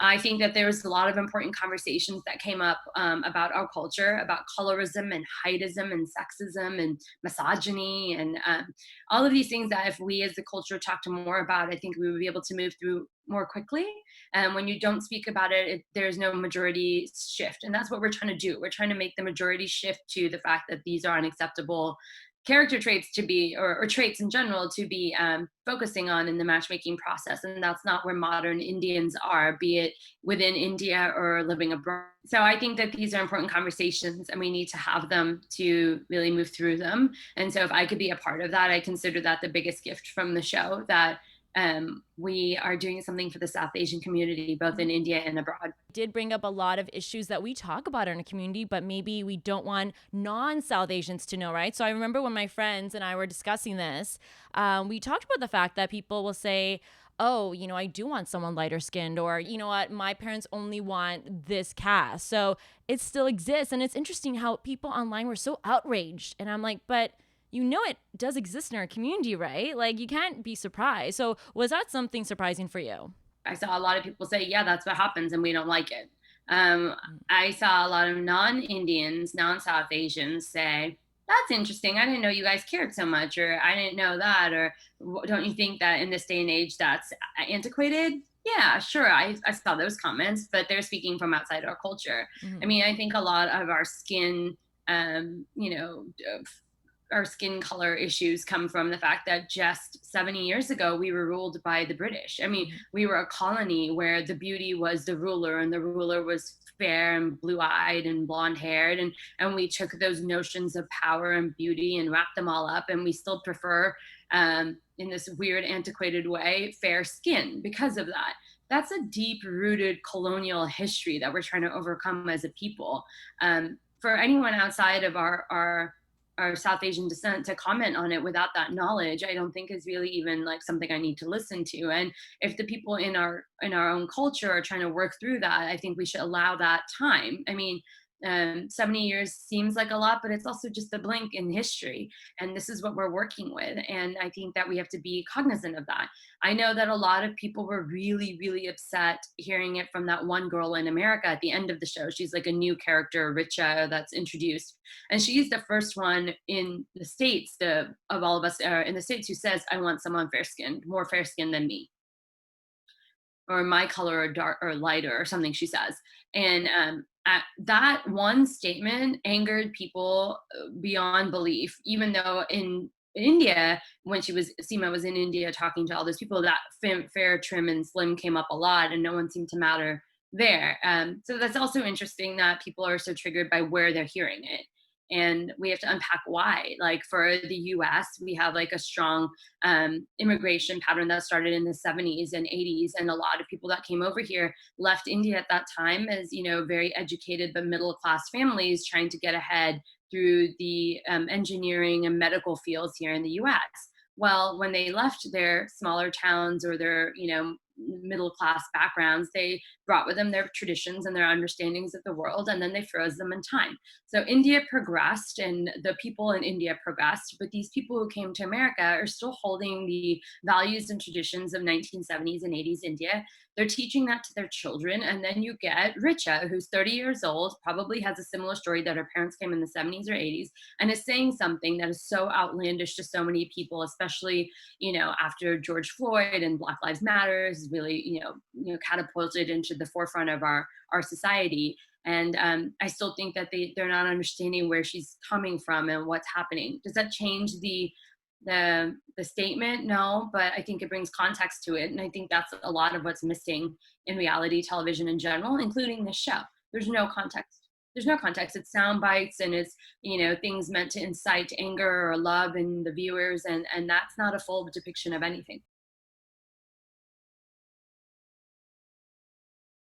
I think that there was a lot of important conversations that came up about our culture, about colorism and heightism and sexism and misogyny and all of these things that if we as a culture talked more about, I think we would be able to move through more quickly. And when you don't speak about it, there's no majority shift. And that's what we're trying to do. We're trying to make the majority shift to the fact that these are unacceptable character traits to be, or traits in general to be focusing on in the matchmaking process. And that's not where modern Indians are, be it within India or living abroad. So I think that these are important conversations and we need to have them to really move through them. And so if I could be a part of that, I consider that the biggest gift from the show, that we are doing something for the South Asian community, both in India and abroad. Did bring up a lot of issues that we talk about in our community, but maybe we don't want non-South Asians to know, right? So I remember when my friends and I were discussing this, we talked about the fact that people will say, oh, I do want someone lighter skinned, or you know what, my parents only want this cast. So it still exists. And it's interesting how people online were so outraged. And I'm like, but it does exist in our community, right? Like you can't be surprised. So was that something surprising for you? I saw a lot of people say, yeah, that's what happens and we don't like it. Um, I saw a lot of non-Indians, non-South Asians say, that's interesting. I didn't know you guys cared so much, or I didn't know that, or don't you think that in this day and age that's antiquated? Yeah, sure. I saw those comments, but they're speaking from outside our culture. I Mhm. mean, I think a lot of our skin, um, you know, our skin color issues come from the fact that just 70 years ago we were ruled by the British. I mean, Mhm. we were a colony where the beauty was the ruler and the ruler was fair and blue-eyed and blonde-haired, and we took those notions of power and beauty and wrapped them all up, and we still prefer in this weird antiquated way fair skin because of that. That's a deep rooted colonial history that we're trying to overcome as a people. For anyone outside of our South Asian descent to comment on it without that knowledge, I don't think is really even like something I need to listen to. And if the people in our own culture are trying to work through that, I think we should allow that time. I mean, 70 years seems like a lot, but it's also just a blink in history. And this is what we're working with. And I think that we have to be cognizant of that. I know that a lot of people were really, really upset hearing it from that one girl in America at the end of the show. She's like a new character, Richa, that's introduced, and she's the first one in the states, of all of us in the states, who says, "I want someone fair skinned, more fair skinned than me, or my color, or dark or lighter," or something she says. And that one statement angered people beyond belief. Even though in India, when Sima was in India talking to all those people, that fair, trim, and slim came up a lot, and no one seemed to matter there. So that's also interesting that people are so triggered by where they're hearing it. And we have to unpack why. Like for the US, we have like a strong immigration pattern that started in the 70s and 80s. And a lot of people that came over here left India at that time as, very educated but middle class families trying to get ahead through the engineering and medical fields here in the US. Well, when they left their smaller towns or their, middle class backgrounds, they brought with them their traditions and their understandings of the world, and then they froze them in time. So India progressed and the people in India progressed, but these people who came to America are still holding the values and traditions of 1970s and 80s India. They're teaching that to their children. And then you get Richa, who's 30 years old, probably has a similar story that her parents came in the 70s or 80s, and is saying something that is so outlandish to so many people, especially, after George Floyd and Black Lives Matter is really, catapulted into the forefront of our society. And I still think that they're not understanding where she's coming from and what's happening. Does that change the statement? No, but I think it brings context to it, and I think that's a lot of what's missing in reality television in general, including this show. There's no context. There's no context. It's sound bites, and it's, things meant to incite anger or love in the viewers, and that's not a full depiction of anything.